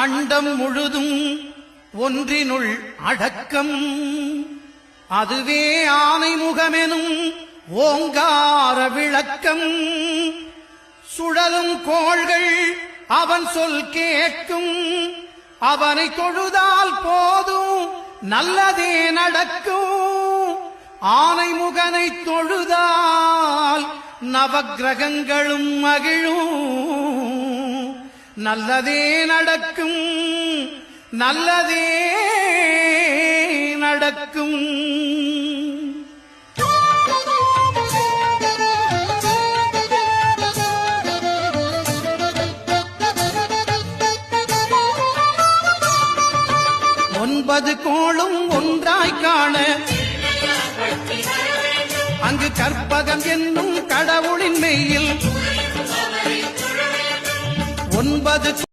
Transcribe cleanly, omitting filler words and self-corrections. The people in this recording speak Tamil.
அண்டம் முழுதும் ஒன்றினுள் அடக்கம். அதுவே ஆனை முகமெனும் ஓங்கார விளக்கம். சுழலும் கோள்கள் அவன் சொல் கேட்கும். அவனை தொழுதால் போதும் நல்லதே நடக்கும். ஆனை முகனை தொழுதால் நவக்கிரகங்களும் மகிழும். நல்லதே நடக்கும், நல்லதே நடக்கும். ஒன்பது கோளும் ஒன்றாய் காண அங்கு கற்பகம் என்னும் கடவுளின் மெய்யில் 9